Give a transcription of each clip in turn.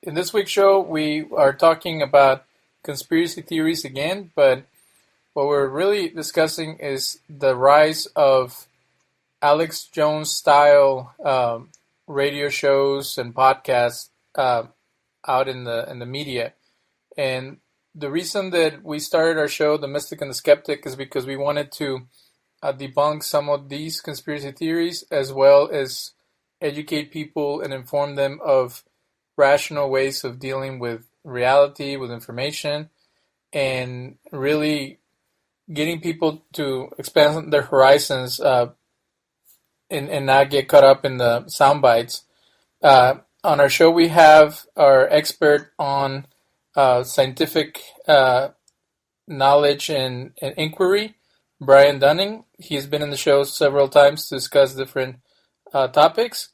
In this week's show, we are talking about conspiracy theories again, but what we're really discussing is the rise of Alex Jones style radio shows and podcasts out in the media. And the reason that we started our show, The Mystic and the Skeptic, is because we wanted to debunk some of these conspiracy theories as well as educate people and inform them of rational ways of dealing with reality, with information, and really getting people to expand their horizons and not get caught up in the sound bites. On our show, we have our expert on scientific knowledge and inquiry, Brian Dunning. He's been in the show several times to discuss different topics,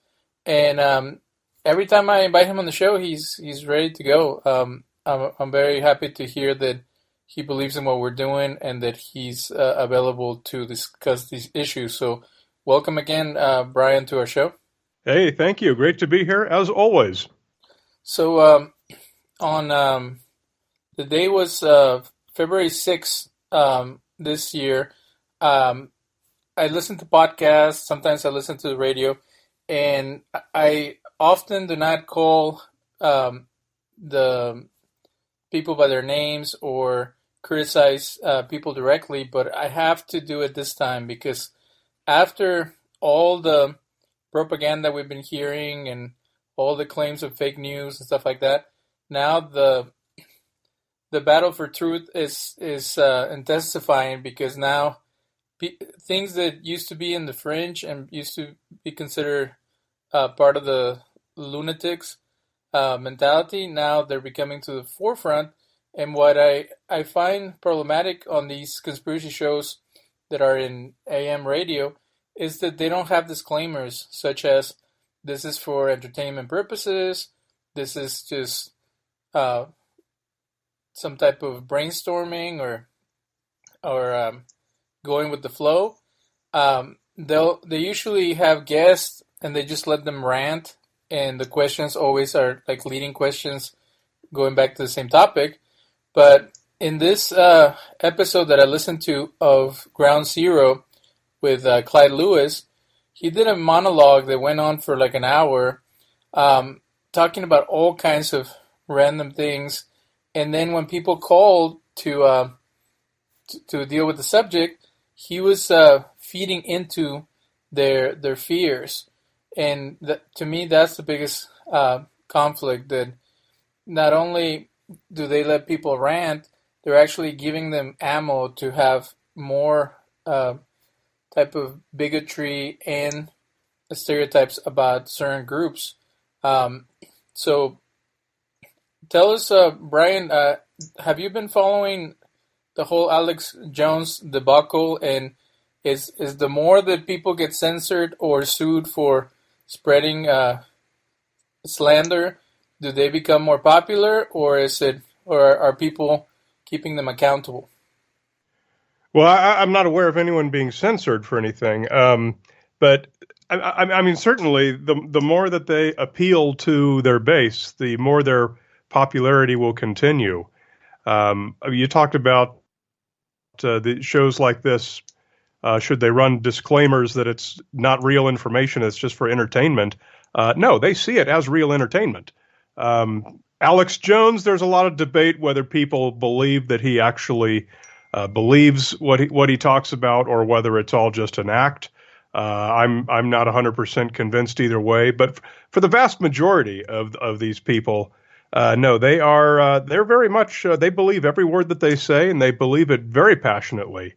and every time I invite him on the show, he's ready to go. I'm very happy to hear that he believes in what we're doing and that he's available to discuss these issues. So welcome again, Brian, to our show. Hey, thank you. Great to be here, as always. So on the day was February 6th this year. I listen to podcasts. Sometimes I listen to the radio. And I often do not call the people by their names or criticize people directly, but I have to do it this time because after all the propaganda we've been hearing and all the claims of fake news and stuff like that, now the battle for truth is intensifying because now things that used to be in the fringe and used to be considered part of the lunatics mentality, now they're becoming to the forefront. And what I find problematic on these conspiracy shows that are in AM radio is that they don't have disclaimers such as this is for entertainment purposes, this is just some type of brainstorming or going with the flow. They usually have guests and they just let them rant, and the questions always are like leading questions going back to the same topic. But in this episode that I listened to of Ground Zero with Clyde Lewis, he did a monologue that went on for like an hour, talking about all kinds of random things. And then when people called to deal with the subject, he was feeding into their fears. And to me, that's the biggest conflict, that not only do they let people rant, they're actually giving them ammo to have more type of bigotry and stereotypes about certain groups. So tell us, Brian, have you been following the whole Alex Jones debacle? And is the more that people get censored or sued for spreading slander, do they become more popular, or are people keeping them accountable? Well, I'm not aware of anyone being censored for anything, but I mean, certainly the more that they appeal to their base, the more their popularity will continue. You talked about the shows like this. Should they run disclaimers that it's not real information, it's just for entertainment? No, they see it as real entertainment. Alex Jones, there's a lot of debate whether people believe that he actually believes what he talks about or whether it's all just an act. I'm not 100% convinced either way, but for the vast majority of these people, no, they're very much they believe every word that they say, and they believe it very passionately.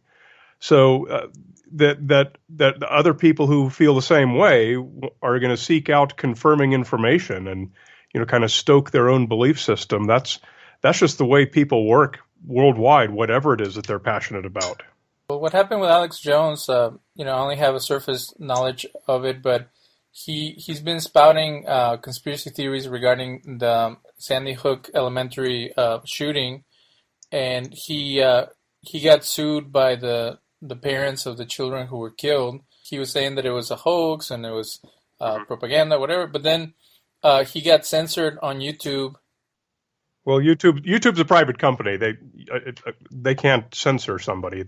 So that other people who feel the same way are going to seek out confirming information and kind of stoke their own belief system. That's just the way people work worldwide, whatever it is that they're passionate about. Well, what happened with Alex Jones? I only have a surface knowledge of it, but he's been spouting conspiracy theories regarding the Sandy Hook Elementary shooting, and he got sued by the parents of the children who were killed. He was saying that it was a hoax and it was propaganda, whatever. But then he got censored on YouTube Well, YouTube's a private company. They can't censor somebody.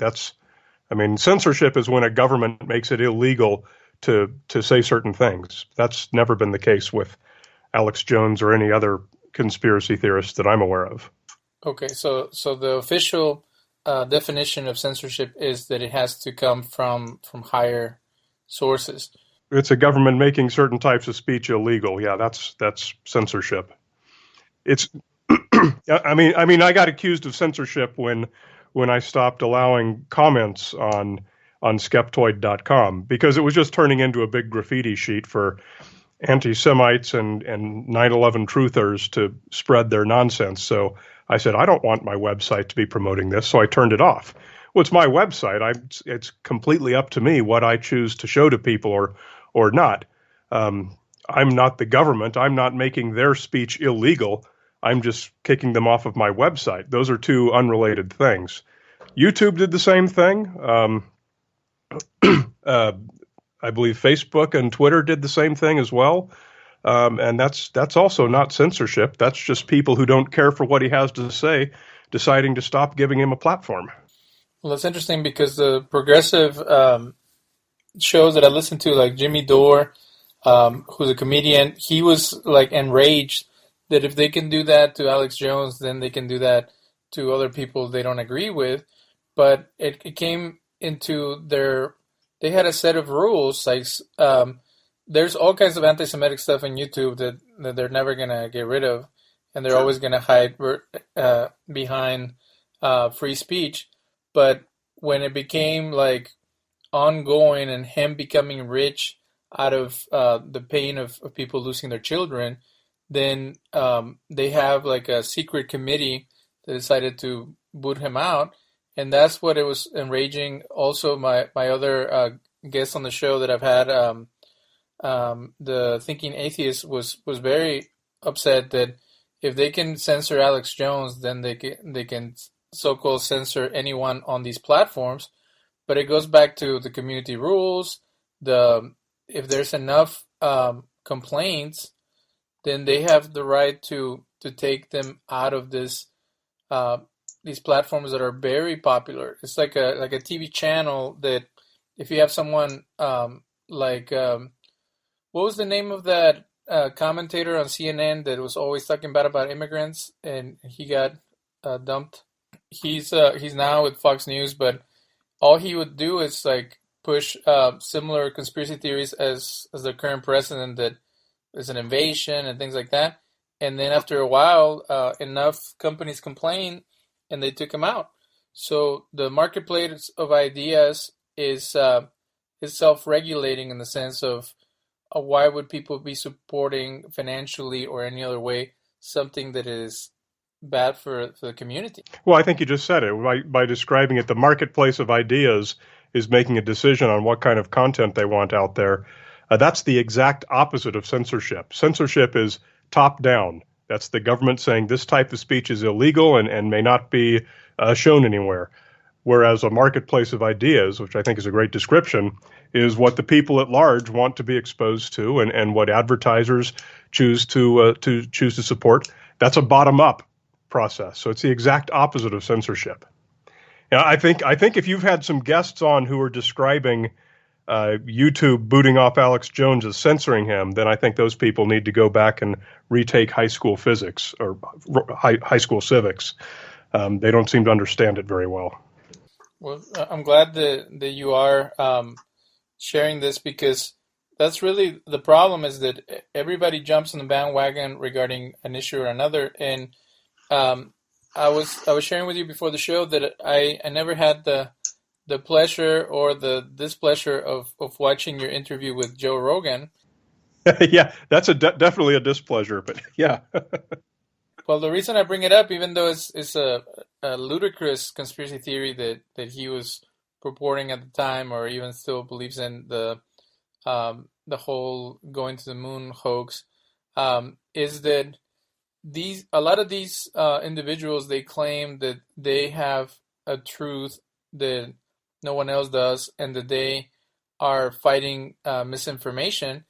Censorship is when a government makes it illegal to say certain things. That's never been the case with Alex Jones or any other conspiracy theorist that I'm aware of. Okay, so the official definition of censorship is that it has to come from higher sources. It's a government making certain types of speech illegal. Yeah, that's censorship. It's I got accused of censorship when I stopped allowing comments on Skeptoid.com because it was just turning into a big graffiti sheet for anti-Semites and 9/11 truthers to spread their nonsense. So I said, I don't want my website to be promoting this, so I turned it off. Well, it's my website. It's completely up to me what I choose to show to people or not. I'm not the government. I'm not making their speech illegal. I'm just kicking them off of my website. Those are two unrelated things. YouTube did the same thing. I believe Facebook and Twitter did the same thing as well. And that's also not censorship. That's just people who don't care for what he has to say deciding to stop giving him a platform. Well, it's interesting because the progressive shows that I listen to, like Jimmy Dore, who's a comedian, he was like enraged that if they can do that to Alex Jones, then they can do that to other people they don't agree with. But it came into they had a set of rules. Like there's all kinds of anti-Semitic stuff on YouTube that they're never going to get rid of. And they're always going to hide behind free speech. But when it became like ongoing and him becoming rich out of the pain of people losing their children, then they have like a secret committee that decided to boot him out. And that's what it was enraging. Also, my other guest on the show that I've had, the Thinking Atheist, was very upset that if they can censor Alex Jones, then they can so-called censor anyone on these platforms. But it goes back to the community rules. If there's enough complaints, then they have the right to take them out of these platforms that are very popular. It's like a TV channel that if you have someone what was the name of that commentator on CNN that was always talking bad about immigrants and he got dumped? He's now with Fox News, but all he would do is like push similar conspiracy theories as the current president, that there's an invasion and things like that. And then after a while, enough companies complained and they took him out. So the marketplace of ideas is self-regulating in the sense of why would people be supporting financially or any other way something that is bad for the community? Well, I think you just said it. By describing it, the marketplace of ideas is making a decision on what kind of content they want out there. That's the exact opposite of censorship. Censorship is top-down. That's the government saying this type of speech is illegal and may not be shown anywhere. Whereas a marketplace of ideas, which I think is a great description, is what the people at large want to be exposed to and what advertisers choose to support. That's a bottom-up process. So it's the exact opposite of censorship. Now, I think if you've had some guests on who are describing YouTube booting off Alex Jones as censoring him, then I think those people need to go back and retake high school physics or high school civics. They don't seem to understand it very well. Well, I'm glad that you are sharing this, because that's really the problem, is that everybody jumps on the bandwagon regarding an issue or another. And I was sharing with you before the show that I never had the pleasure or the displeasure of watching your interview with Joe Rogan. Yeah, that's definitely a displeasure, but yeah. Well, the reason I bring it up, even though it's a ludicrous conspiracy theory that he was purporting at the time, or even still believes in, the whole going to the moon hoax, is that a lot of these individuals, they claim that they have a truth that no one else does, and that they are fighting misinformation.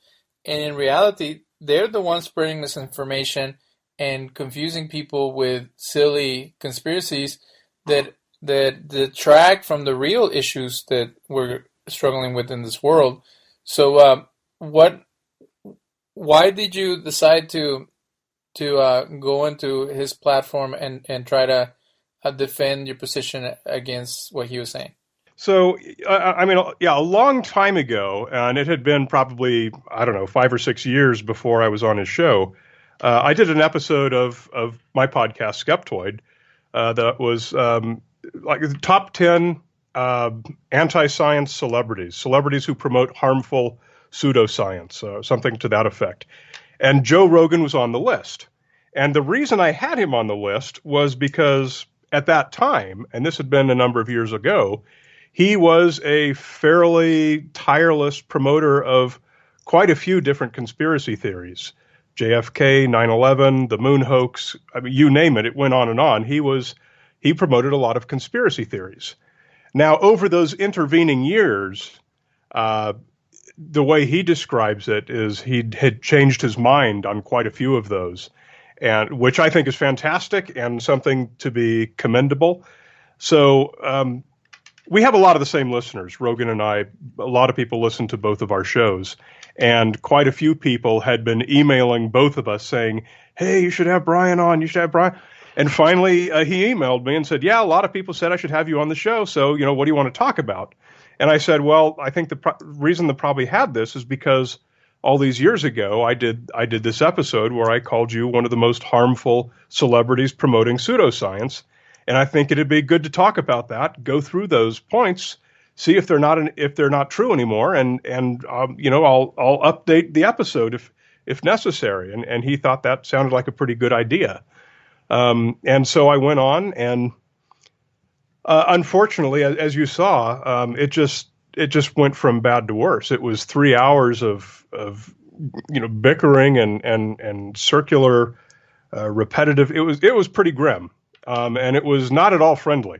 And in reality, they're the ones spreading misinformation, and confusing people with silly conspiracies that detract from the real issues that we're struggling with in this world. So, what? Why did you decide to go into his platform and try to defend your position against what he was saying? So, I mean, yeah, a long time ago, and it had been probably, I don't know, 5 or 6 years before I was on his show, I did an episode of my podcast, Skeptoid, that was like the top 10 anti-science celebrities who promote harmful pseudoscience, something to that effect. And Joe Rogan was on the list. And the reason I had him on the list was because at that time, and this had been a number of years ago, he was a fairly tireless promoter of quite a few different conspiracy theories. JFK, 9/11, the moon hoax, I mean, you name it, it went on and on. He promoted a lot of conspiracy theories. Now, over those intervening years, the way he describes it is he had changed his mind on quite a few of those, and which I think is fantastic and something to be commendable. So we have a lot of the same listeners, Rogan and I. A lot of people listen to both of our shows, and quite a few people had been emailing both of us saying, "Hey, you should have Brian on. You should have Brian." And finally, he emailed me and said, "Yeah, a lot of people said I should have you on the show. So, what do you want to talk about?" And I said, "Well, I think the reason that probably had this is because all these years ago, I did this episode where I called you one of the most harmful celebrities promoting pseudoscience, and I think it'd be good to talk about that, go through those points, see if they're not true anymore, and I'll update the episode if necessary." And he thought that sounded like a pretty good idea. And so I went on, and unfortunately, as you saw, it just went from bad to worse. It was 3 hours of bickering and circular, repetitive. It was pretty grim, and it was not at all friendly.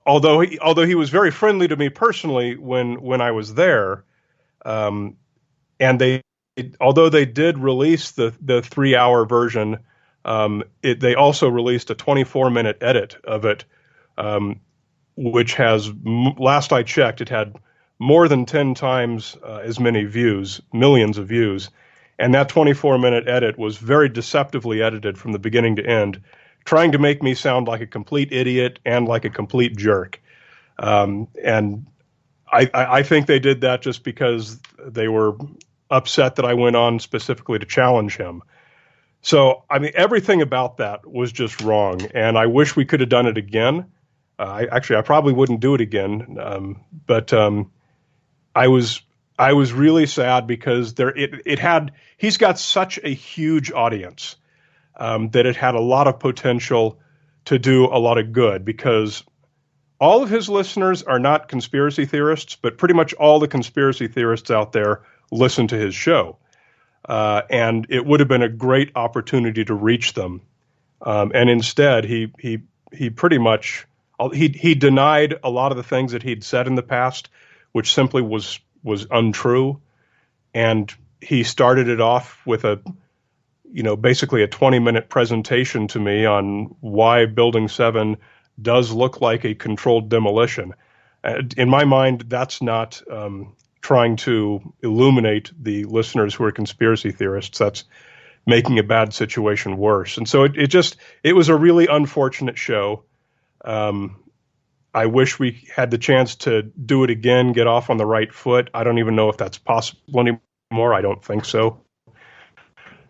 Although he was very friendly to me personally when I was there, and although they did release the 3 hour version. They also released a 24-minute edit of it, which has, last I checked, it had more than 10 times as many views, millions of views. And that 24-minute edit was very deceptively edited from the beginning to end, trying to make me sound like a complete idiot and like a complete jerk. And I think they did that just because they were upset that I went on specifically to challenge him. So, I mean, everything about that was just wrong, and I wish we could have done it again. I probably wouldn't do it again, but I was really sad because he's got such a huge audience that it had a lot of potential to do a lot of good, because all of his listeners are not conspiracy theorists, but pretty much all the conspiracy theorists out there listen to his show. And it would have been a great opportunity to reach them. And instead, he pretty much he denied a lot of the things that he'd said in the past, which simply was untrue. And he started it off with basically a 20-minute presentation to me on why Building 7 does look like a controlled demolition. In my mind, that's not trying to illuminate the listeners who are conspiracy theorists. That's making a bad situation worse. And so it was a really unfortunate show. I wish we had the chance to do it again, get off on the right foot. I don't even know if that's possible anymore. I don't think so.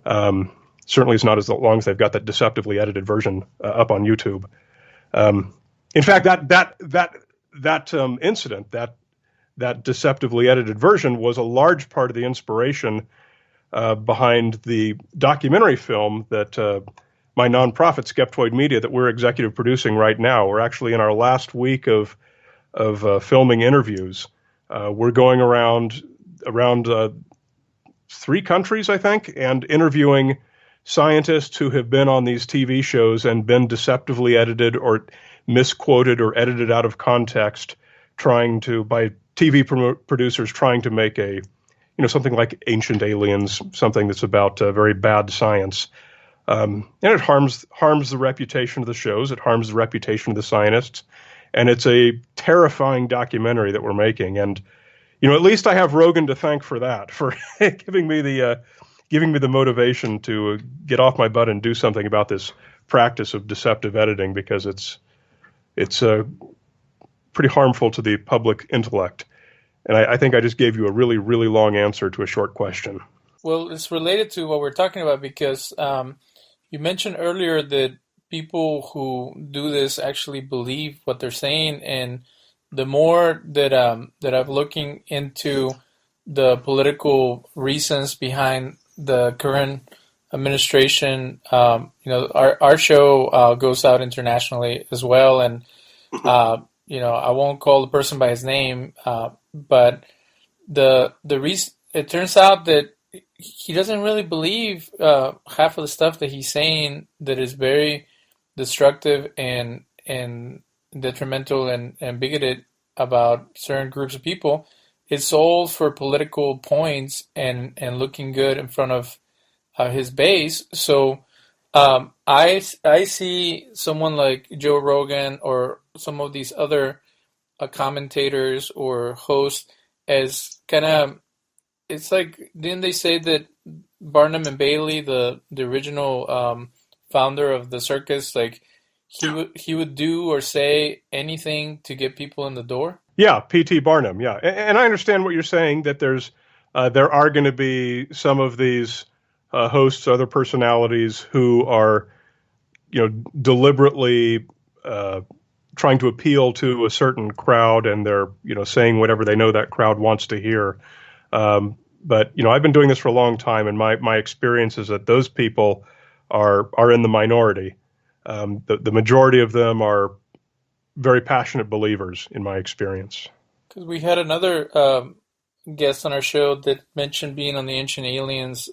Certainly it's not as long as they've got that deceptively edited version up on YouTube. In fact, that incident, that deceptively edited version, was a large part of the inspiration behind the documentary film that my nonprofit Skeptoid Media that we're executive producing right now. We're actually in our last week of filming interviews. We're going around 3 countries, I think, and interviewing scientists who have been on these TV shows and been deceptively edited or misquoted or edited out of context, by TV producers trying to make a something like Ancient Aliens, something that's about very bad science. And it harms the reputation of the shows. It harms the reputation of the scientists. And it's a terrifying documentary that we're making. And, at least I have Rogan to thank for that, for giving me the motivation to get off my butt and do something about this practice of deceptive editing, because it's pretty harmful to the public intellect. And I think I just gave you a really, really long answer to a short question. Well, it's related to what we're talking about, because you mentioned earlier that people who do this actually believe what they're saying, and the more that I'm looking into the political reasons behind the current administration, our show goes out internationally as well, and I won't call the person by his name, but the reason, it turns out that he doesn't really believe half of the stuff that he's saying, that is very destructive and detrimental and bigoted about certain groups of people. It's all for political points and looking good in front of his base. So I see someone like Joe Rogan or some of these other commentators or hosts as kind of, it's like, didn't they say that Barnum and Bailey, the original founder of the circus, like he would do or say anything to get people in the door? Yeah, P.T. Barnum. Yeah, and I understand what you're saying, that there are going to be some of these hosts, other personalities who are, deliberately trying to appeal to a certain crowd, and they're, saying whatever they know that crowd wants to hear. But I've been doing this for a long time, and my experience is that those people are in the minority. The majority of them are very passionate believers, in my experience. Because we had another guest on our show that mentioned being on the Ancient Aliens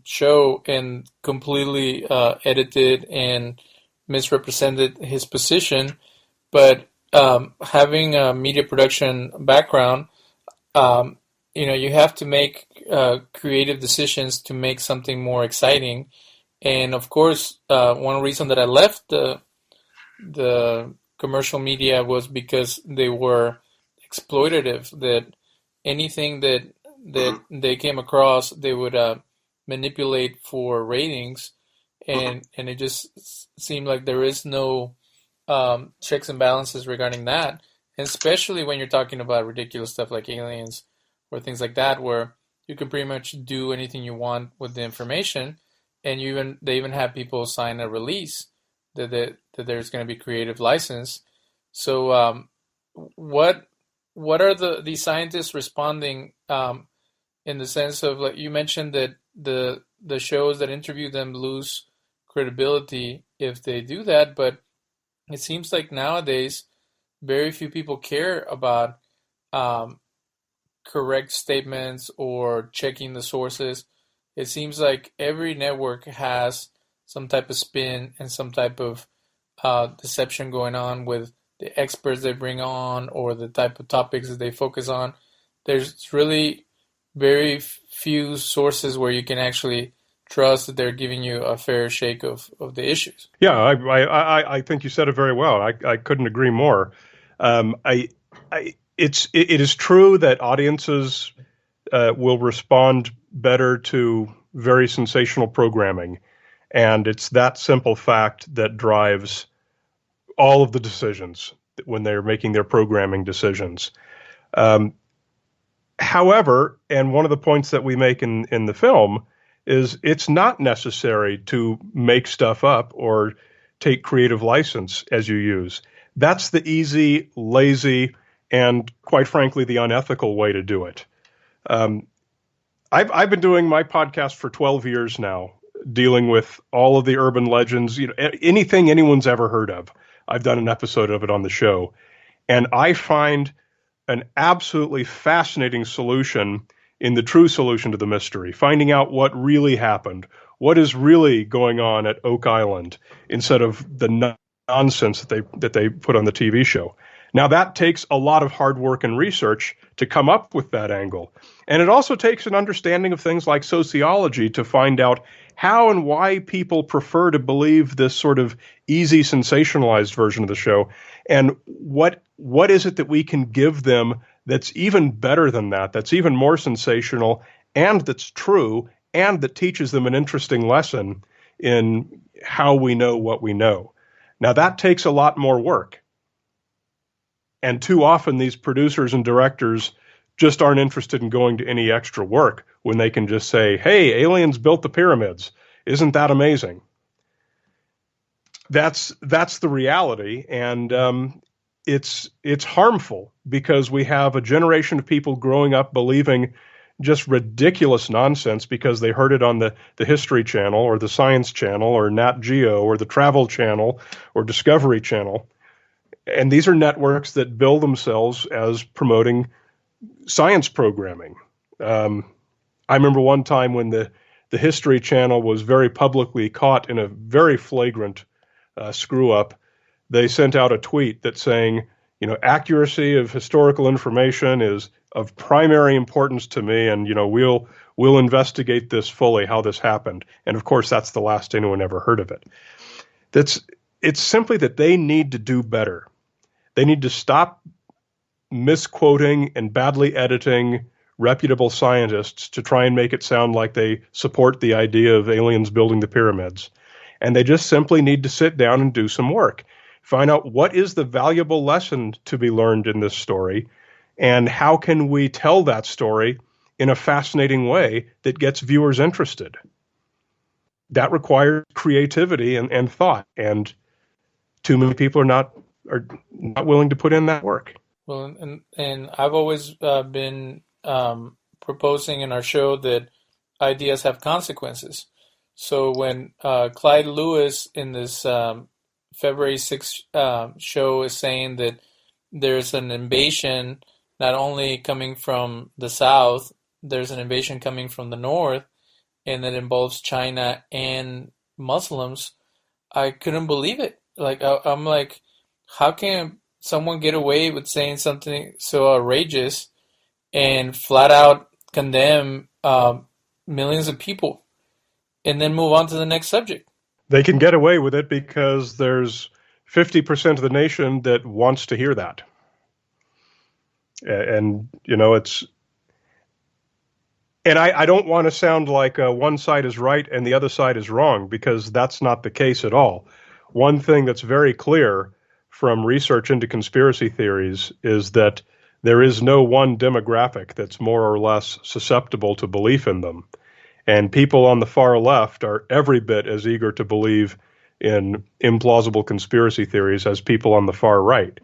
show, and completely edited and misrepresented his position. But having a media production background, you have to make creative decisions to make something more exciting. And of course, one reason that I left the commercial media was because they were exploitative. That anything that they came across, they would manipulate for ratings, and it just seemed like there is no checks and balances regarding that. And especially when you're talking about ridiculous stuff like aliens or things like that, where you can pretty much do anything you want with the information, and they even have people sign a release that there's going to be creative license. So what are the scientists responding in the sense of, like you mentioned, that the shows that interview them lose credibility if they do that, but it seems like nowadays very few people care about correct statements or checking the sources. It seems like every network has some type of spin and some type of deception going on with the experts they bring on or the type of topics that they focus on. There's really very few sources where you can actually trust that they're giving you a fair shake of the issues. Yeah, I think you said it very well. I couldn't agree more. It is true that audiences will respond better to very sensational programming, and it's that simple fact that drives all of the decisions when they're making their programming decisions. However, and one of the points that we make in the film is it's not necessary to make stuff up or take creative license as you use. That's the easy, lazy, and quite frankly, the unethical way to do it. I've been doing my podcast for 12 years now, dealing with all of the urban legends, anything anyone's ever heard of. I've done an episode of it on the show. And I find an absolutely fascinating solution in the true solution to the mystery, finding out what really happened, what is really going on at Oak Island, instead of the nonsense that they put on the TV show. Now, that takes a lot of hard work and research to come up with that angle. And it also takes an understanding of things like sociology to find out how and why people prefer to believe this sort of easy, sensationalized version of the show, and what is it that we can give them that's even better than that, that's even more sensational, and that's true, and that teaches them an interesting lesson in how we know what we know. Now, that takes a lot more work. And too often these producers and directors just aren't interested in going to any extra work when they can just say, hey, aliens built the pyramids. Isn't that amazing? That's the reality. And it's harmful because we have a generation of people growing up believing just ridiculous nonsense because they heard it on the History Channel or the Science Channel or Nat Geo or the Travel Channel or Discovery Channel. And these are networks that bill themselves as promoting science programming. I remember one time when the History Channel was very publicly caught in a very flagrant screw up. They sent out a tweet that saying, accuracy of historical information is of primary importance to me, and we'll investigate this fully, how this happened. And of course, that's the last anyone ever heard of it. It's simply that they need to do better. They need to stop misquoting and badly editing reputable scientists to try and make it sound like they support the idea of aliens building the pyramids. And they just simply need to sit down and do some work. Find out what is the valuable lesson to be learned in this story, and how can we tell that story in a fascinating way that gets viewers interested. That requires creativity and thought, and too many people are not willing to put in that work. Well, and I've always been proposing in our show that ideas have consequences. So when Clyde Lewis in this February 6th show is saying that there's an invasion not only coming from the south, there's an invasion coming from the north, and that involves China and Muslims, I couldn't believe it. I'm like, how can someone get away with saying something so outrageous and flat out condemn millions of people and then move on to the next subject? They can get away with it because there's 50% of the nation that wants to hear that. And, I don't want to sound like one side is right and the other side is wrong, because that's not the case at all. One thing that's very clear from research into conspiracy theories is that there is no one demographic that's more or less susceptible to belief in them. And people on the far left are every bit as eager to believe in implausible conspiracy theories as people on the far right.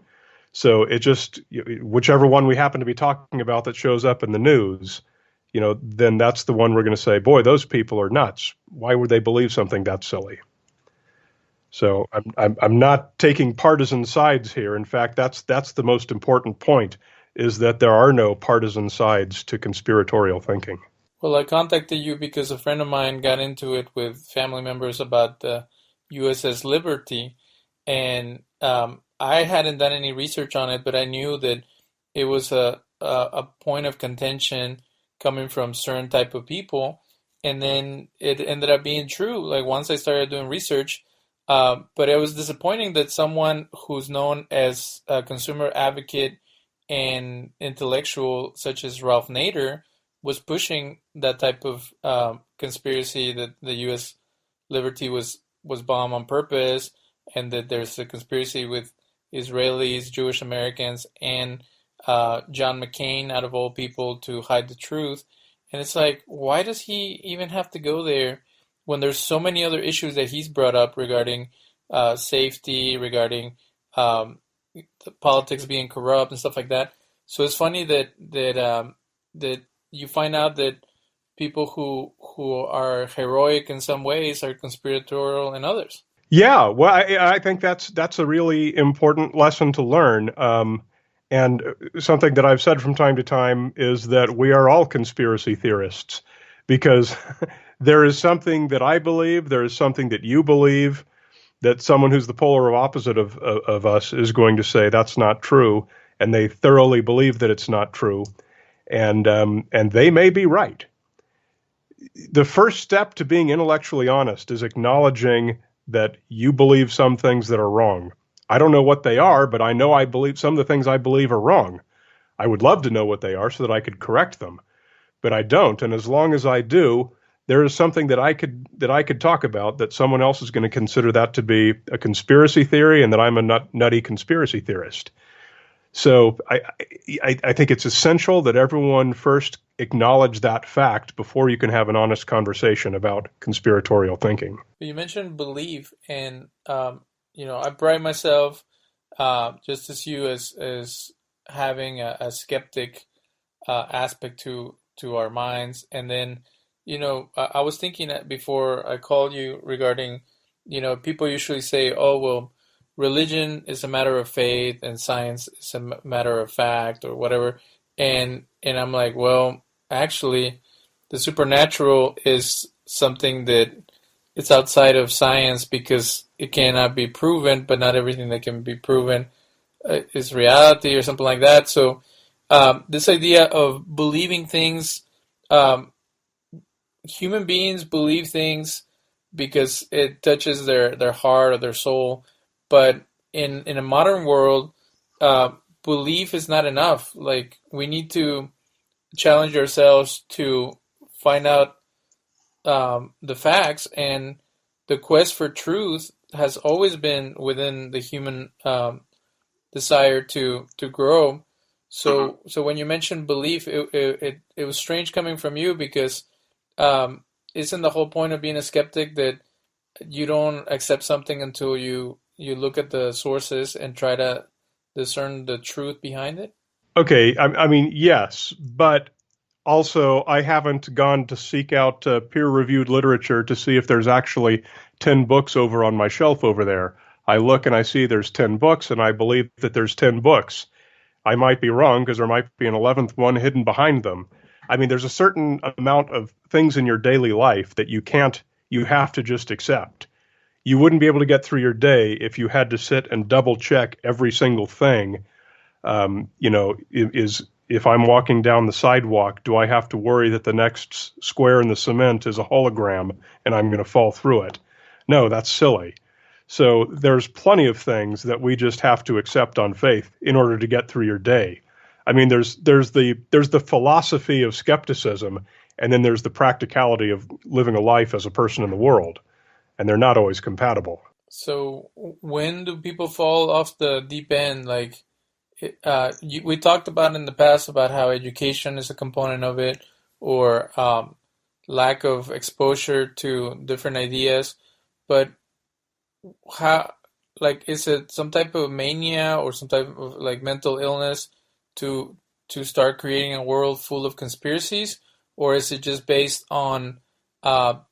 So it just, whichever one we happen to be talking about that shows up in the news, then that's the one we're going to say, boy, those people are nuts. Why would they believe something that silly? So I'm not taking partisan sides here. In fact, that's the most important point, is that there are no partisan sides to conspiratorial thinking. Well, I contacted you because a friend of mine got into it with family members about the USS Liberty, and I hadn't done any research on it, but I knew that it was a point of contention coming from certain type of people, and then it ended up being true. Like, once I started doing research, but it was disappointing that someone who's known as a consumer advocate and intellectual, such as Ralph Nader, was pushing that type of conspiracy that the U.S. Liberty was bombed on purpose, and that there's a conspiracy with Israelis, Jewish Americans, and John McCain, out of all people, to hide the truth. And it's like, why does he even have to go there when there's so many other issues that he's brought up regarding safety, regarding the politics being corrupt and stuff like that? So it's funny that you find out that people who are heroic in some ways are conspiratorial in others. Yeah, well, I think that's a really important lesson to learn. And something that I've said from time to time is that we are all conspiracy theorists, because there is something that I believe, there is something that you believe, that someone who's the polar opposite of us is going to say that's not true, and they thoroughly believe that it's not true, and they may be right. The first step to being intellectually honest is acknowledging that you believe some things that are wrong. I don't know what they are, but I know I believe some of the things I believe are wrong. I would love to know what they are so that I could correct them, but I don't. And as long as I do, there is something that I could talk about that someone else is going to consider that to be a conspiracy theory, and that I'm a nutty conspiracy theorist. So I think it's essential that everyone first acknowledge that fact before you can have an honest conversation about conspiratorial thinking. You mentioned belief, and I pride myself, just as you, as having a skeptic aspect to our minds. And then, I was thinking that before I called you regarding, people usually say, oh, well, religion is a matter of faith and science is a matter of fact or whatever. And I'm like, well, actually, the supernatural is something that it's outside of science because it cannot be proven, but not everything that can be proven is reality or something like that. So this idea of believing things, human beings believe things because it touches their heart or their soul. But in a modern world, belief is not enough. Like, we need to challenge ourselves to find out the facts, and the quest for truth has always been within the human desire to grow. So when you mentioned belief, it was strange coming from you because isn't the whole point of being a skeptic that you don't accept something until you look at the sources and try to discern the truth behind it? Okay, I mean, yes, but also I haven't gone to seek out peer-reviewed literature to see if there's actually 10 books over on my shelf over there. I look and I see there's 10 books, and I believe that there's 10 books. I might be wrong because there might be an 11th one hidden behind them. I mean, there's a certain amount of things in your daily life that you have to just accept. You wouldn't be able to get through your day if you had to sit and double check every single thing. If I'm walking down the sidewalk, do I have to worry that the next square in the cement is a hologram and I'm going to fall through it? No, that's silly. So there's plenty of things that we just have to accept on faith in order to get through your day. I mean, there's the philosophy of skepticism, and then there's the practicality of living a life as a person in the world, and they're not always compatible. So when do people fall off the deep end? Like, we talked about in the past about how education is a component of it, or lack of exposure to different ideas. But how, like, is it some type of mania or some type of like mental illness to start creating a world full of conspiracies, or is it just based on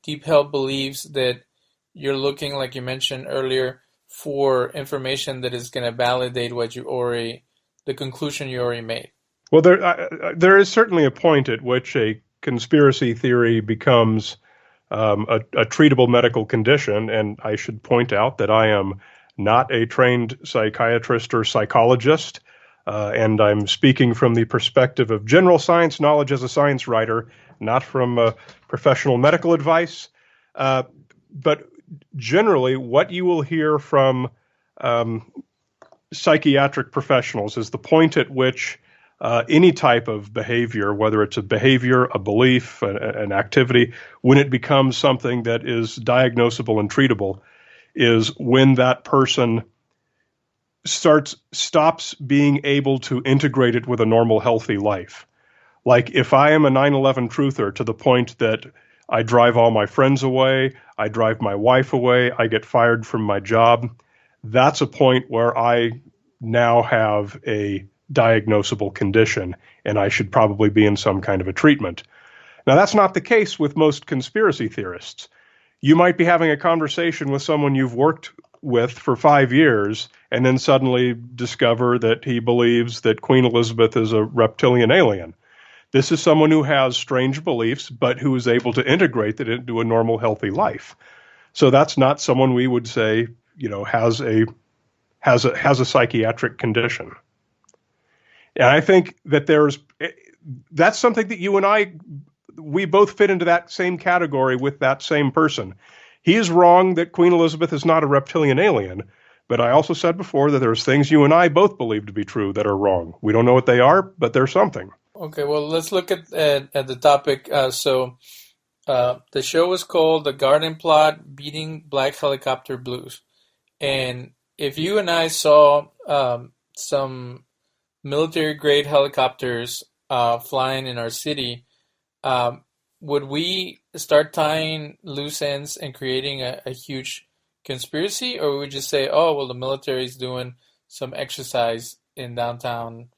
deep held beliefs that you're looking, like you mentioned earlier, for information that is going to validate the conclusion you already made? Well, there is certainly a point at which a conspiracy theory becomes a treatable medical condition, and I should point out that I am not a trained psychiatrist or psychologist, and I'm speaking from the perspective of general science knowledge as a science writer, not from professional medical advice. But generally, what you will hear from psychiatric professionals is the point at which any type of behavior, whether it's a behavior, a belief, an activity, when it becomes something that is diagnosable and treatable, is when that person stops being able to integrate it with a normal, healthy life. Like, if I am a 9/11 truther to the point that I drive all my friends away, I drive my wife away, I get fired from my job, that's a point where I now have a diagnosable condition, and I should probably be in some kind of a treatment. Now, that's not the case with most conspiracy theorists. You might be having a conversation with someone you've worked with for 5 years, and then suddenly discover that he believes that Queen Elizabeth is a reptilian alien. This is someone who has strange beliefs, but who is able to integrate that into a normal, healthy life. So that's not someone we would say has a psychiatric condition. And I think that that's something that you and we both fit into that same category with that same person. He is wrong that Queen Elizabeth is not a reptilian alien, but I also said before that there's things you and I both believe to be true that are wrong. We don't know what they are, but they're something. Okay, well, let's look at the topic. The show was called The Garden Plot, Beating Black Helicopter Blues. And if you and I saw some military-grade helicopters flying in our city, would we start tying loose ends and creating a huge conspiracy? Or would we just say, oh, well, the military is doing some exercise in downtown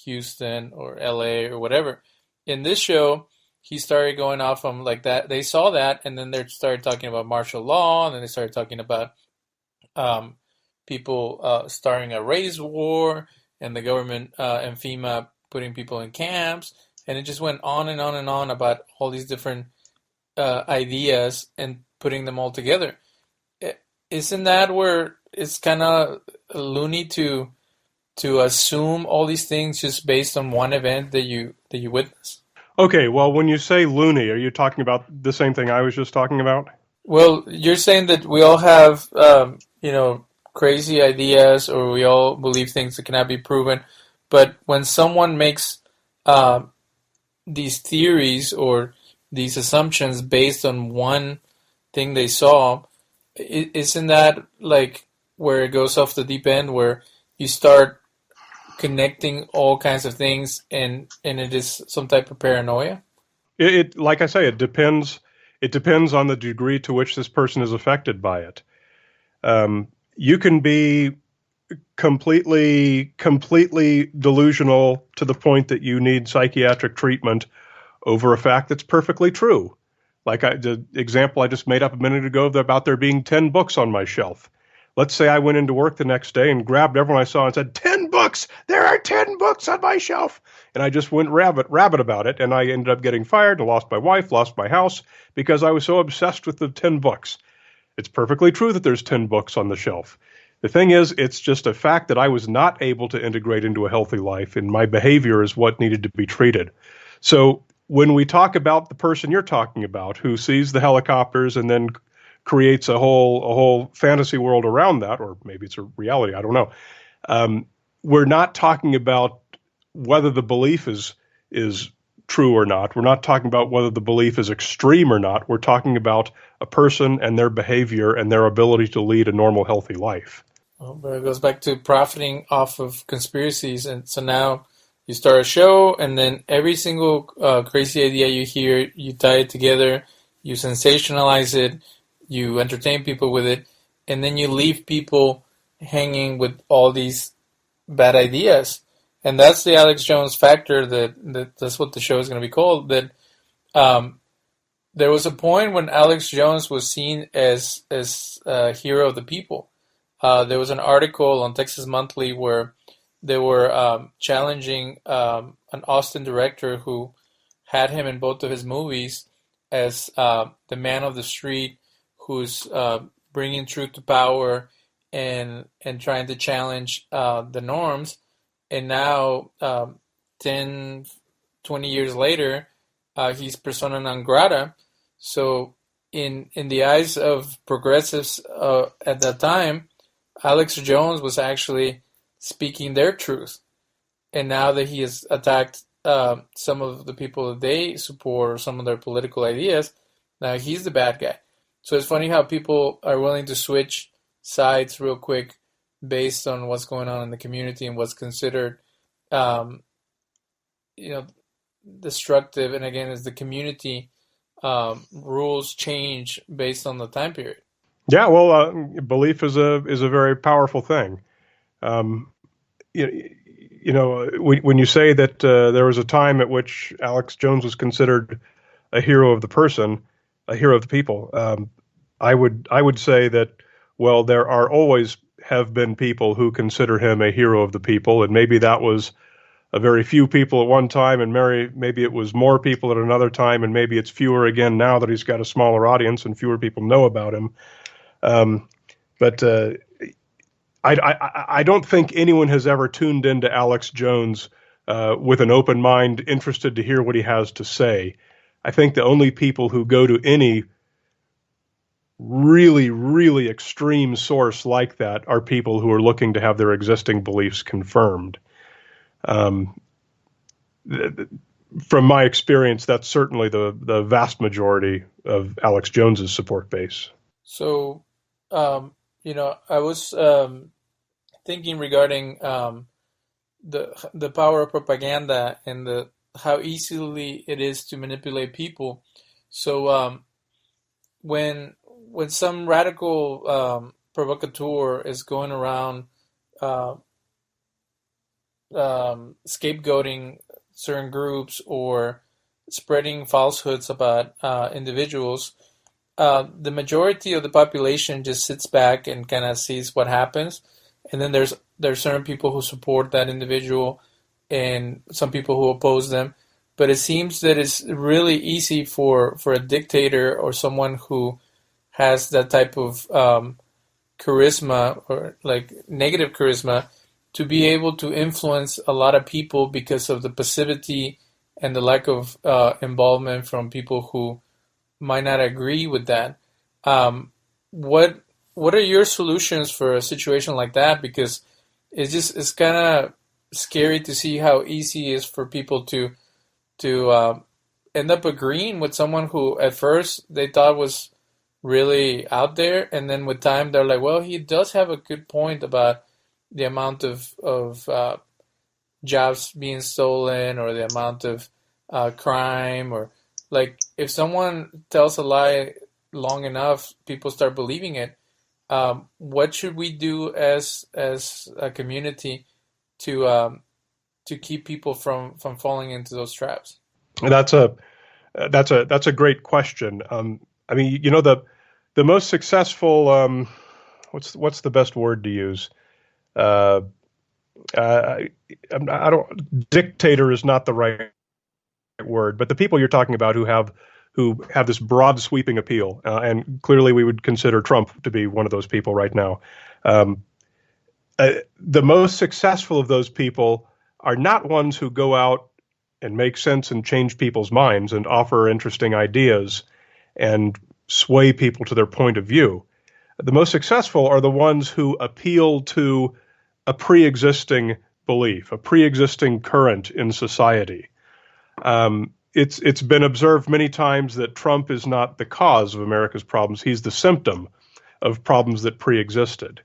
Houston or LA or whatever? In this show, he started going off on like that. They saw that, and then they started talking about martial law, and then they started talking about people starting a race war, and the government and FEMA putting people in camps, and it just went on and on and on about all these different ideas and putting them all together. Isn't that where it's kind of loony to assume all these things just based on one event that you witness? Okay, well, when you say loony, are you talking about the same thing I was just talking about? Well, you're saying that we all have, crazy ideas, or we all believe things that cannot be proven. But when someone makes these theories or these assumptions based on one thing they saw, isn't that like where it goes off the deep end, where you start connecting all kinds of things, and it is some type of paranoia? It like I say, it depends. It depends on the degree to which this person is affected by it. You can be completely delusional to the point that you need psychiatric treatment over a fact that's perfectly true. Like the example I just made up a minute ago about there being 10 books on my shelf. Let's say I went into work the next day and grabbed everyone I saw and said, 10 books! There are 10 books on my shelf! And I just went rabid about it, and I ended up getting fired and lost my wife, lost my house, because I was so obsessed with the 10 books. It's perfectly true that there's 10 books on the shelf. The thing is, it's just a fact that I was not able to integrate into a healthy life, and my behavior is what needed to be treated. So when we talk about the person you're talking about, who sees the helicopters and then creates a whole fantasy world around that, or maybe it's a reality, I don't know. We're not talking about whether the belief is true or not. We're not talking about whether the belief is extreme or not. We're talking about a person and their behavior and their ability to lead a normal, healthy life. Well, but it goes back to profiting off of conspiracies, and so now you start a show, and then every single crazy idea you hear, you tie it together, you sensationalize it, you entertain people with it, and then you leave people hanging with all these bad ideas. And that's the Alex Jones factor, that's what the show is going to be called, that there was a point when Alex Jones was seen as a hero of the people. There was an article on Texas Monthly where they were challenging an Austin director who had him in both of his movies as the man of the street, who's bringing truth to power and trying to challenge the norms. And now, 10, 20 years later, he's persona non grata. So in the eyes of progressives at that time, Alex Jones was actually speaking their truth. And now that he has attacked some of the people that they support or some of their political ideas, now he's the bad guy. So it's funny how people are willing to switch sides real quick based on what's going on in the community and what's considered, destructive. And again, as the community rules change based on the time period. Yeah, well, belief is a very powerful thing. When you say that there was a time at which Alex Jones was considered a hero of the person, a hero of the people, I would say that, well, there are always have been people who consider him a hero of the people, and maybe that was a very few people at one time, and maybe it was more people at another time, and maybe it's fewer again now that he's got a smaller audience and fewer people know about him. But I don't think anyone has ever tuned into Alex Jones with an open mind, interested to hear what he has to say. I think the only people who go to any really, really extreme source like that are people who are looking to have their existing beliefs confirmed. From my experience, that's certainly the vast majority of Alex Jones's support base. So, I was thinking regarding the power of propaganda and how easily it is to manipulate people. So, when some radical provocateur is going around uh, scapegoating certain groups or spreading falsehoods about individuals, the majority of the population just sits back and kind of sees what happens, and then there's certain people who support that individual and some people who oppose them. But it seems that it's really easy for a dictator or someone who has that type of charisma or like negative charisma to be able to influence a lot of people because of the passivity and the lack of involvement from people who might not agree with that. What are your solutions for a situation like that? Because it's kind of scary to see how easy it is for people to end up agreeing with someone who at first they thought was really out there, and then with time they're like, well, he does have a good point about the amount of jobs being stolen or the amount of crime, or like if someone tells a lie long enough, people start believing it. What should we do as a community to keep people from falling into those traps? That's a great question. I mean, the most successful what's the best word to use? I don't. Dictator is not the right word, but the people you're talking about who have this broad sweeping appeal, and clearly we would consider Trump to be one of those people right now. The most successful of those people are not ones who go out and make sense and change people's minds and offer interesting ideas and sway people to their point of view. The most successful are the ones who appeal to a pre-existing belief, a pre-existing current in society. It's been observed many times that Trump is not the cause of America's problems. He's the symptom of problems that pre-existed.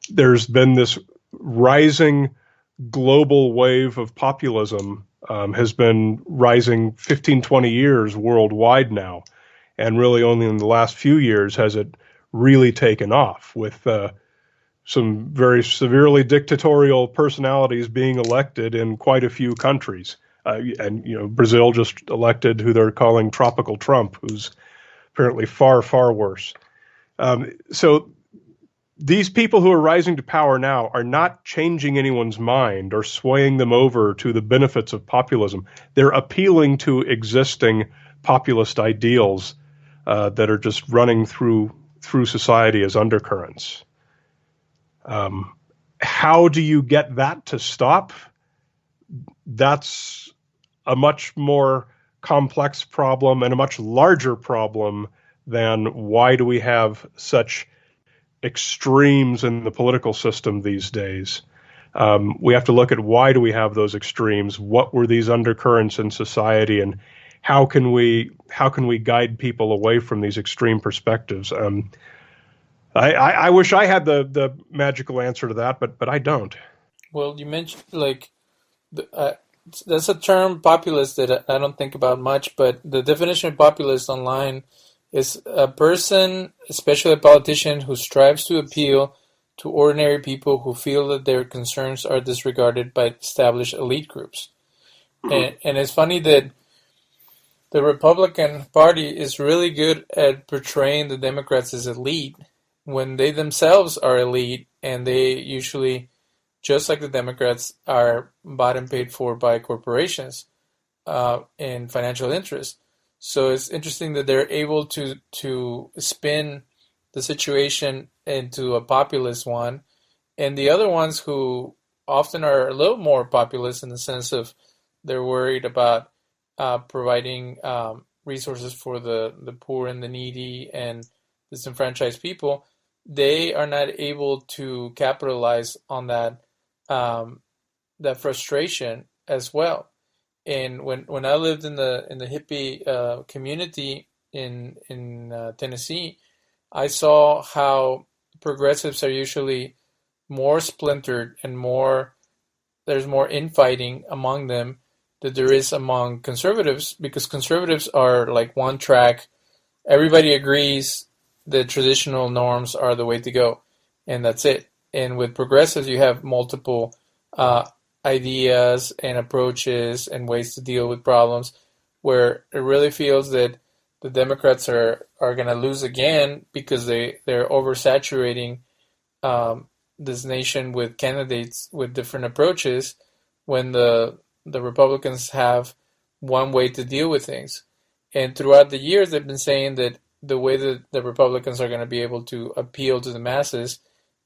There's been this rising global wave of populism, has been rising 15, 20 years worldwide now. And really only in the last few years has it really taken off, with some very severely dictatorial personalities being elected in quite a few countries. And Brazil just elected who they're calling Tropical Trump, who's apparently far, far worse. So these people who are rising to power now are not changing anyone's mind or swaying them over to the benefits of populism. They're appealing to existing populist ideals that are just running through society as undercurrents. How do you get that to stop? That's a much more complex problem and a much larger problem than why do we have such extremes in the political system these days. We have to look at why do we have those extremes? What were these undercurrents in society, and how can we guide people away from these extreme perspectives? I wish I had the magical answer to that, but I don't. Well, you mentioned that's a term populist that I don't think about much, but the definition of populist online is a person, especially a politician, who strives to appeal to ordinary people who feel that their concerns are disregarded by established elite groups. And it's funny that the Republican Party is really good at portraying the Democrats as elite when they themselves are elite, and they usually, just like the Democrats, are bought and paid for by corporations and financial interests. So it's interesting that they're able to spin the situation into a populist one, and the other ones who often are a little more populist in the sense of they're worried about providing resources for the poor and the needy and disenfranchised people, they are not able to capitalize on that frustration as well. And when I lived in the hippie community in Tennessee, I saw how progressives are usually more splintered and there's more infighting among them that there is among conservatives, because conservatives are like one track. Everybody agrees that traditional norms are the way to go, and that's it. And with progressives, you have multiple ideas and approaches and ways to deal with problems, where it really feels that the Democrats are going to lose again because they're oversaturating this nation with candidates with different approaches, when the Republicans have one way to deal with things. And throughout the years, they've been saying that the way that the Republicans are going to be able to appeal to the masses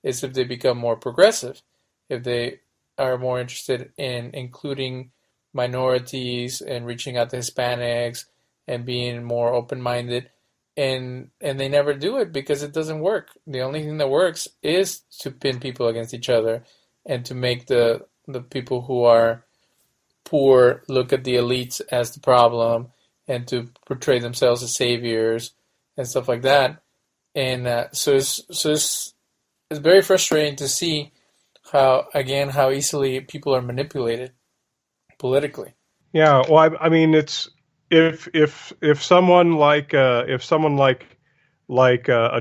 is if they become more progressive, if they are more interested in including minorities and reaching out to Hispanics and being more open-minded. And they never do it because it doesn't work. The only thing that works is to pin people against each other and to make the people who are poor look at the elites as the problem and to portray themselves as saviors and stuff like that. And so it's very frustrating to see how easily people are manipulated politically. Yeah, well, I mean, it's if someone like a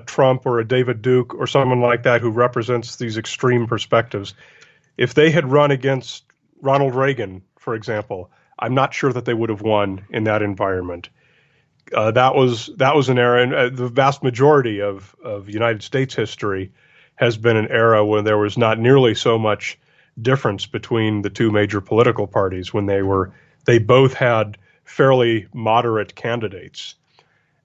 Trump or a David Duke or someone like that who represents these extreme perspectives, if they had run against Ronald Reagan, for example, I'm not sure that they would have won in that environment. That was an era, and the vast majority of United States history has been an era when there was not nearly so much difference between the two major political parties, when they both had fairly moderate candidates.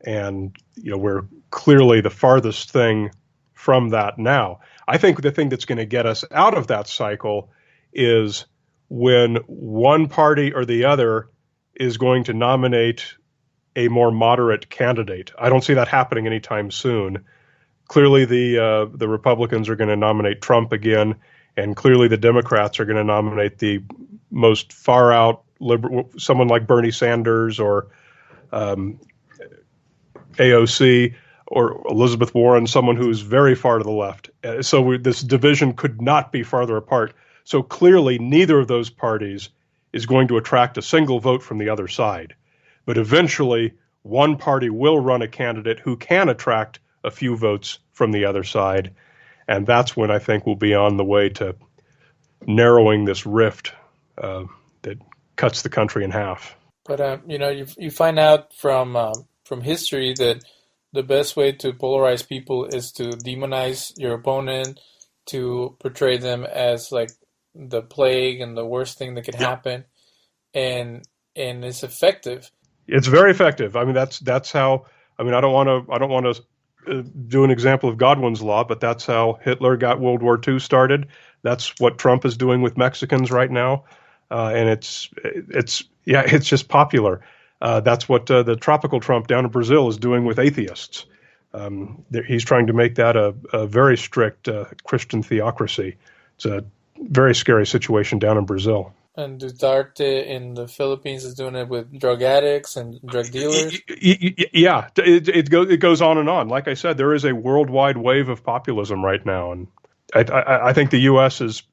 And we're clearly the farthest thing from that now. I think the thing that's going to get us out of that cycle is when one party or the other is going to nominate a more moderate candidate. I don't see that happening anytime soon. Clearly, the Republicans are going to nominate Trump again, and clearly the Democrats are going to nominate the most far-out liberal, someone like Bernie Sanders or AOC or Elizabeth Warren, someone who's very far to the left. So this division could not be farther apart. So clearly, neither of those parties is going to attract a single vote from the other side. But eventually, one party will run a candidate who can attract a few votes from the other side. And that's when I think we'll be on the way to narrowing this rift that cuts the country in half. But you find out from history that the best way to polarize people is to demonize your opponent, to portray them as like the plague and the worst thing that could happen, and it's effective. It's very effective. I mean, that's how. I mean, I don't want to do an example of Godwin's law, but that's how Hitler got World War II started. That's what Trump is doing with Mexicans right now, and it's just popular. That's what the tropical Trump down in Brazil is doing with atheists. He's trying to make that a very strict Christian theocracy. It's a very scary situation down in Brazil. And Duterte in the Philippines is doing it with drug addicts and drug dealers. Yeah, it goes on and on. Like I said, there is a worldwide wave of populism right now, and I think the U.S.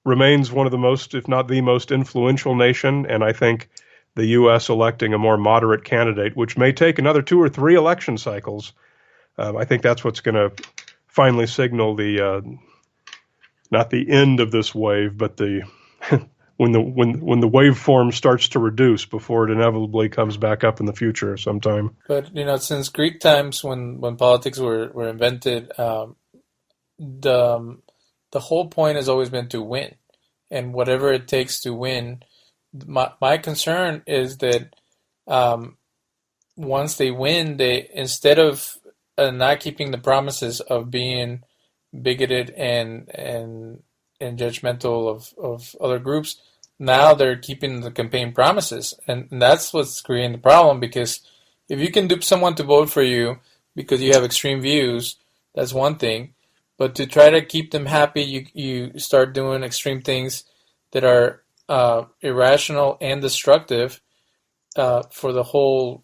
remains one of the most, if not the most, influential nation. And I think the U.S. electing a more moderate candidate, which may take another 2 or 3 election cycles, I think that's what's going to finally signal the not the end of this wave, but the when the waveform starts to reduce before it inevitably comes back up in the future sometime. But since Greek times, when politics were invented, the whole point has always been to win, and whatever it takes to win. My concern is that once they win, they instead of not keeping the promises of being bigoted and judgmental of other groups. Now they're keeping the campaign promises, and that's what's creating the problem. Because if you can dupe someone to vote for you because you have extreme views, that's one thing. But to try to keep them happy, you start doing extreme things that are irrational and destructive for the whole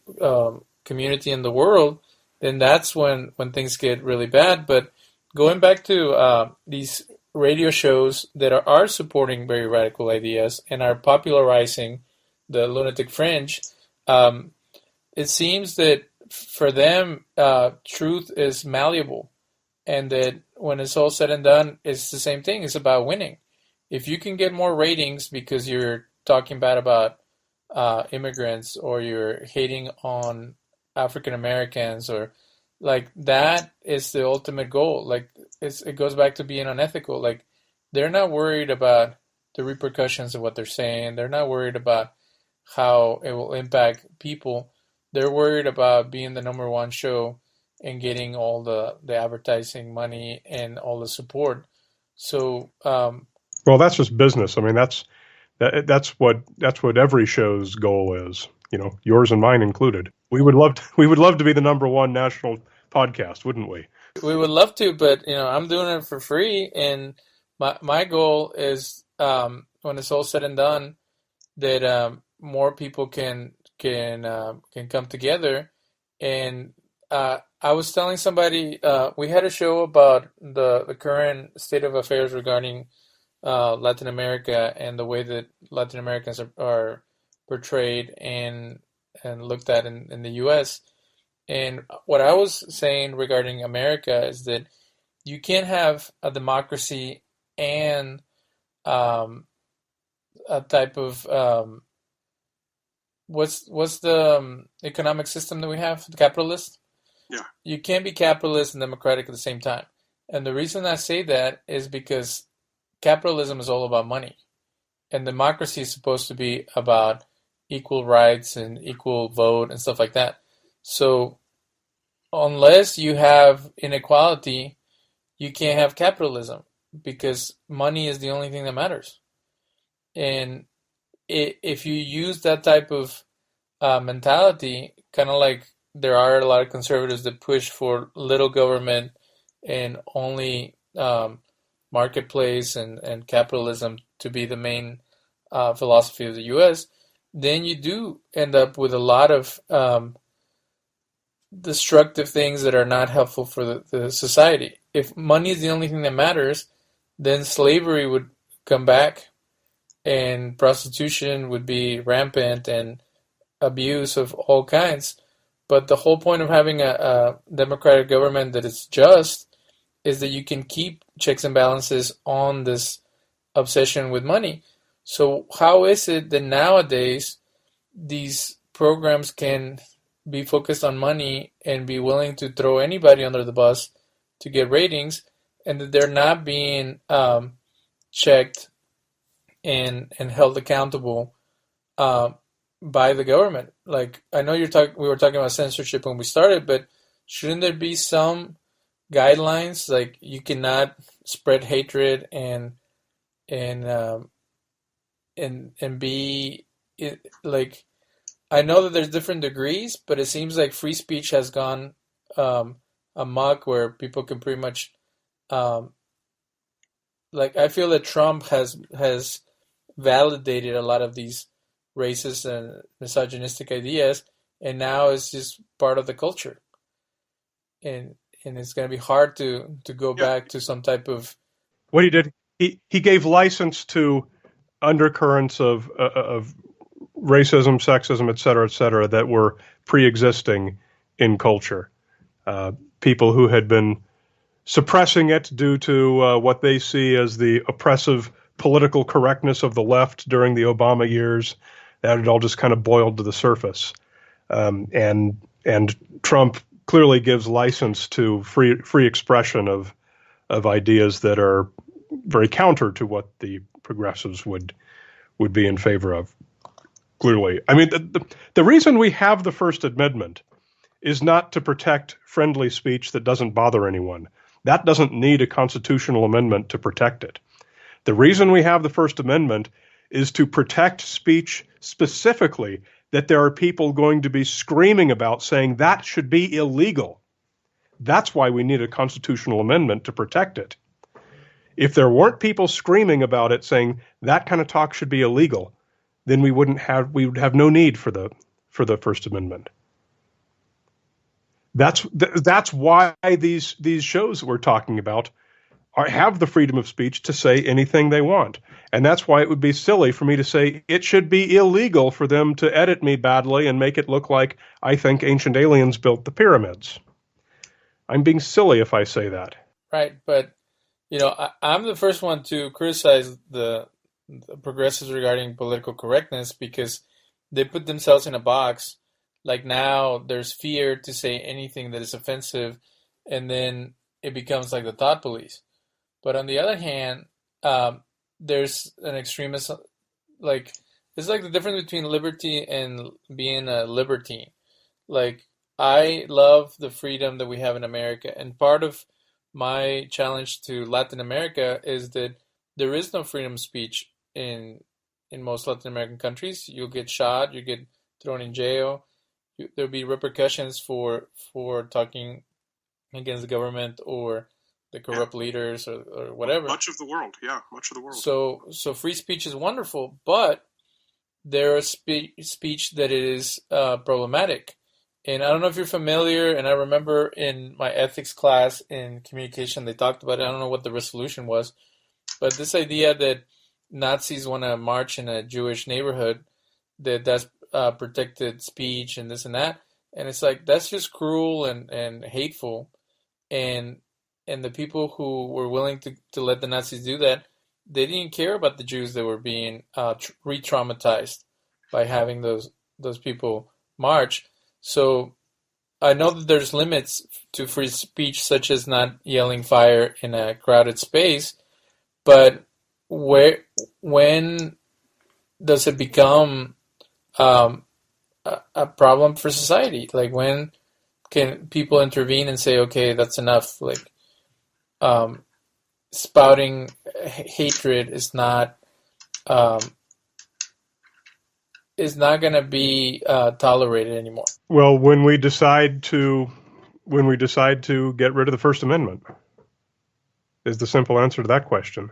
community in the world. Then that's when things get really bad. But going back to these radio shows that are supporting very radical ideas and are popularizing the lunatic fringe, it seems that for them, truth is malleable, and that when it's all said and done, it's the same thing. It's about winning. If you can get more ratings because you're talking bad about immigrants, or you're hating on African Americans, or like, that is the ultimate goal. Like, it goes back to being unethical. Like, they're not worried about the repercussions of what they're saying. They're not worried about how it will impact people. They're worried about being the number one show and getting all the advertising money and all the support. So, well, that's just business. I mean, that's what every show's goal is. You know, yours and mine included. We would love to be the number one national podcast, wouldn't we? We would love to, but I'm doing it for free, and my goal is, when it's all said and done, that more people can come together. And I was telling somebody, we had a show about the current state of affairs regarding Latin America and the way that Latin Americans are portrayed and looked at in the U.S. And what I was saying regarding America is that you can't have a democracy and a type of what's the economic system that we have? The capitalist? Yeah. You can't be capitalist and democratic at the same time. And the reason I say that is because capitalism is all about money, and democracy is supposed to be about equal rights and equal vote and stuff like that. So unless you have inequality, you can't have capitalism, because money is the only thing that matters. And if you use that type of mentality, kind of like there are a lot of conservatives that push for little government and only marketplace and capitalism to be the main philosophy of the U.S., then you do end up with a lot of destructive things that are not helpful for the society. If money is the only thing that matters, then slavery would come back, and prostitution would be rampant, and abuse of all kinds. But the whole point of having a democratic government that is just is that you can keep checks and balances on this obsession with money. So how is it that nowadays these programs can be focused on money and be willing to throw anybody under the bus to get ratings, and that they're not being checked and held accountable by the government? Like, I know we were talking about censorship when we started, but shouldn't there be some guidelines? Like, you cannot spread hatred and be like, I know that there's different degrees, but it seems like free speech has gone amok, where people can pretty much like, I feel that Trump has validated a lot of these racist and misogynistic ideas, and now it's just part of the culture, and it's going to be hard to go back to some type of what he did. He gave license to undercurrents of racism, sexism, et cetera, that were pre-existing in culture. People who had been suppressing it due to what they see as the oppressive political correctness of the left during the Obama years, that had all just kind of boiled to the surface. And Trump clearly gives license to free expression of ideas that are very counter to what the progressives would be in favor of. Clearly, I mean, the reason we have the First Amendment is not to protect friendly speech that doesn't bother anyone. That doesn't need a constitutional amendment to protect it. The reason we have the First Amendment is to protect speech specifically that there are people going to be screaming about, saying that should be illegal. That's why we need a constitutional amendment to protect it. If there weren't people screaming about it, saying that kind of talk should be illegal, then we would have no need for the First Amendment. That's why these shows that we're talking about have the freedom of speech to say anything they want. And that's why it would be silly for me to say it should be illegal for them to edit me badly and make it look like I think ancient aliens built the pyramids. I'm being silly if I say that. Right, but I'm the first one to criticize the progressives regarding political correctness because they put themselves in a box. Like now there's fear to say anything that is offensive, and then it becomes like the thought police. But on the other hand, there's an extremist, like, it's like the difference between liberty and being a libertine. Like, I love the freedom that we have in America, and part of my challenge to Latin America is that there is no freedom of speech in most Latin American countries. You'll get shot, you get thrown in jail. There'll be repercussions for talking against the government or the corrupt leaders or whatever. Much of the world. So free speech is wonderful, but there is speech that is problematic. And I don't know if you're familiar, and I remember in my ethics class in communication, they talked about it. I don't know what the resolution was, but this idea that Nazis want to march in a Jewish neighborhood, that's protected speech and this and that. And it's like, that's just cruel and hateful. And the people who were willing to let the Nazis do that, they didn't care about the Jews that were being re-traumatized by having those people march. So I know that there's limits to free speech, such as not yelling fire in a crowded space, but when does it become a problem for society? Like, when can people intervene and say, okay, that's enough? Like, spouting hatred is not going to be tolerated anymore. Well, when we decide to get rid of the First Amendment, is the simple answer to that question.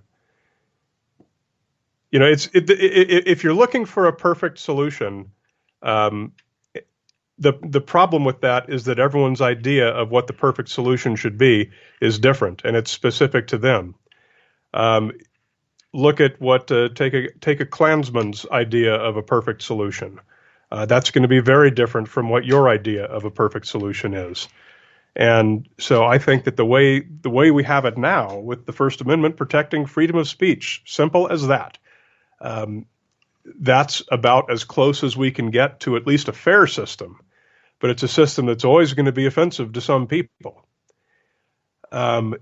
If you're looking for a perfect solution, the problem with that is that everyone's idea of what the perfect solution should be is different, and it's specific to them. Look at what take a Klansman's idea of a perfect solution. That's going to be very different from what your idea of a perfect solution is. And so I think that the way we have it now, with the First Amendment protecting freedom of speech, simple as that, that's about as close as we can get to at least a fair system. But it's a system that's always going to be offensive to some people. The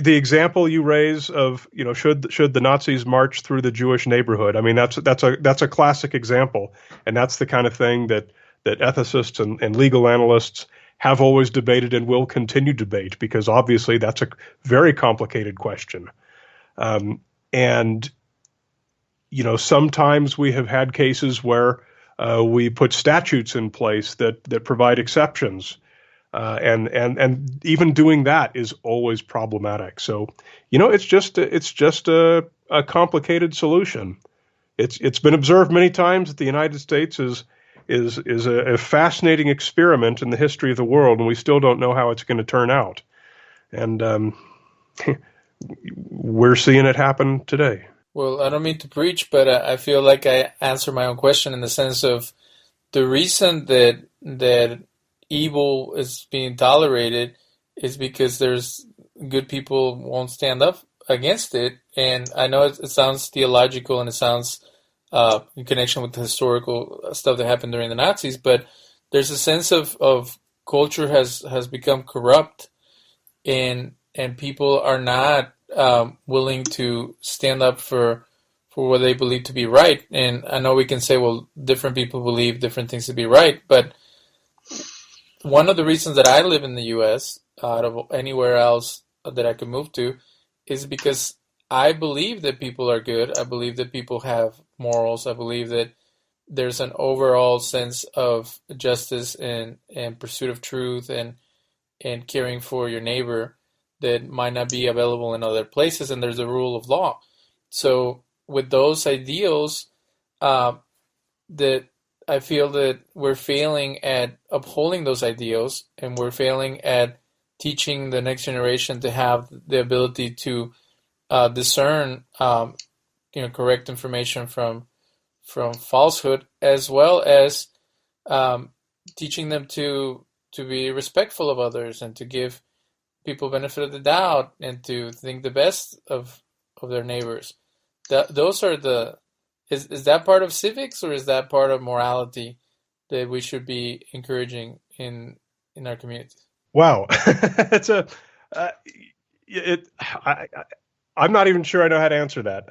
example you raise of, should the Nazis march through the Jewish neighborhood? I mean, that's a classic example, and that's the kind of thing that ethicists and legal analysts have always debated and will continue to debate, because obviously that's a very complicated question. And sometimes we have had cases where we put statutes in place that provide exceptions. And even doing that is always problematic. So, it's just a complicated solution. It's been observed many times that the United States is a fascinating experiment in the history of the world, and we still don't know how it's going to turn out. And we're seeing it happen today. Well, I don't mean to preach, but I feel like I answered my own question in the sense of the reason that evil is being tolerated is because there's good people won't stand up against it. And I know it sounds theological and it sounds in connection with the historical stuff that happened during the Nazis, but there's a sense of culture has become corrupt, and people are not willing to stand up for what they believe to be right. And I know we can say, well, different people believe different things to be right, but one of the reasons that I live in the U.S. out of anywhere else that I could move to is because I believe that people are good. I believe that people have morals. I believe that there's an overall sense of justice and pursuit of truth and caring for your neighbor that might not be available in other places, and there's a rule of law. So with those ideals, that I feel that we're failing at upholding those ideals, and we're failing at teaching the next generation to have the ability to discern, correct information from falsehood, as well as teaching them to be respectful of others and to give people benefit of the doubt and to think the best of their neighbors. Those are the is that part of civics, or is that part of morality that we should be encouraging in our communities? Wow, it's a it. I'm not even sure I know how to answer that.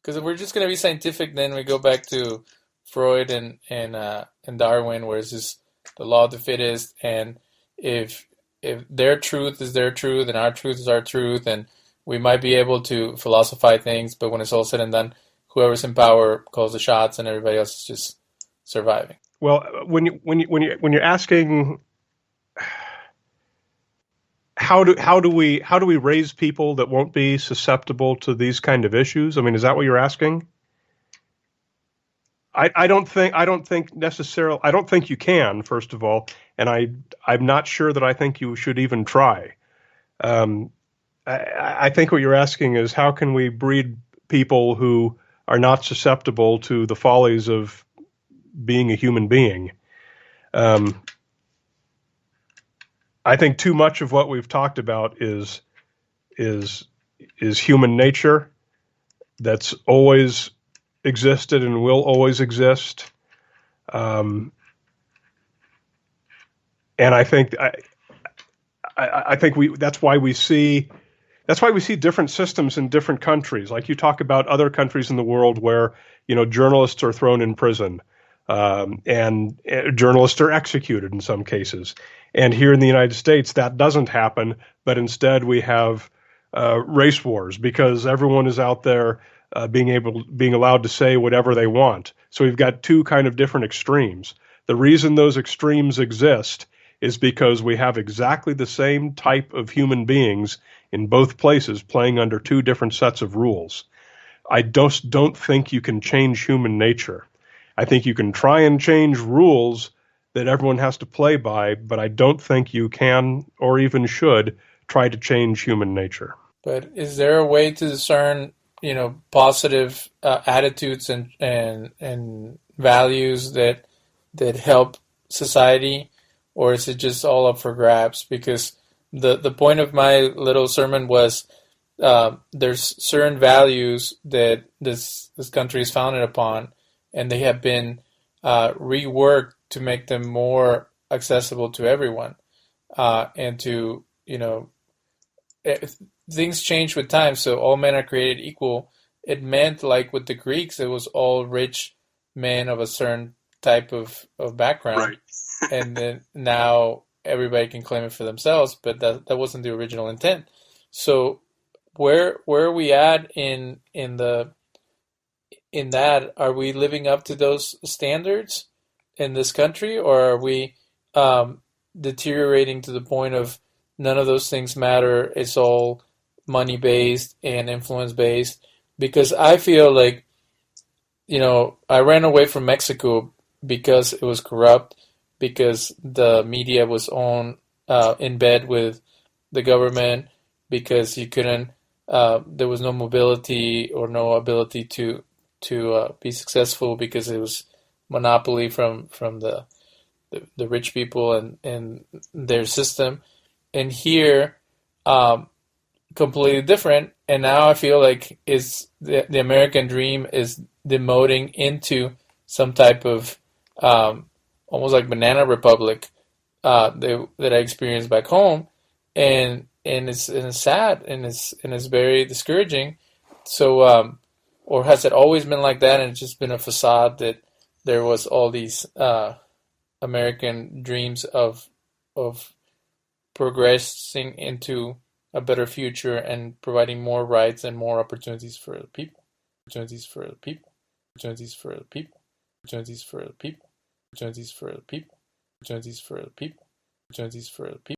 Because if we're just going to be scientific, then we go back to Freud and Darwin, where it's just the law of the fittest, and if their truth is their truth and our truth is our truth, and we might be able to philosophize things, but when it's all said and done, whoever's in power calls the shots, and everybody else is just surviving. Well, when you're asking how do we raise people that won't be susceptible to these kind of issues? I mean, is that what you're asking? I don't think necessarily. I don't think you can, first of all, and I'm not sure that I think you should even try. I think what you're asking is, how can we breed people who are not susceptible to the follies of being a human being? I think too much of what we've talked about is human nature that's always existed and will always exist. And I think that's why we see different systems in different countries. Like you talk about other countries in the world where, journalists are thrown in prison, and journalists are executed in some cases. And here in the United States, that doesn't happen, but instead we have race wars because everyone is out there being allowed to say whatever they want. So we've got two kind of different extremes. The reason those extremes exist is because we have exactly the same type of human beings in both places playing under two different sets of rules. I just don't think you can change human nature. I think you can try and change rules that everyone has to play by, but I don't think you can or even should try to change human nature. But is there a way to discern, positive attitudes and values that help society, or is it just all up for grabs? Because the point of my little sermon was there's certain values that this country is founded upon, and they have been reworked to make them more accessible to everyone, and to things change with time. So all men are created equal. It meant, like with the Greeks, it was all rich men of a certain type of background, right. And then now everybody can claim it for themselves, but that wasn't the original intent. So where are we at in that? Are we living up to those standards in this country, or are we deteriorating to the point of none of those things matter? It's all money-based and influence-based. Because I feel like, I ran away from Mexico because it was corrupt, because the media was in bed with the government, because you couldn't, there was no mobility or no ability to be successful because it was monopoly from the rich people and their system. And here, completely different. And now I feel like the American dream is demoting into some type of almost like banana republic that I experienced back home, and it's sad and it's very discouraging. So or has it always been like that, and it's just been a facade that there was all these American dreams of progressing into a better future and providing more rights and more opportunities for the people. Opportunities for the people. Opportunities for the people. Opportunities for the people. Opportunities for the people. Opportunities for the people. Opportunities for the people.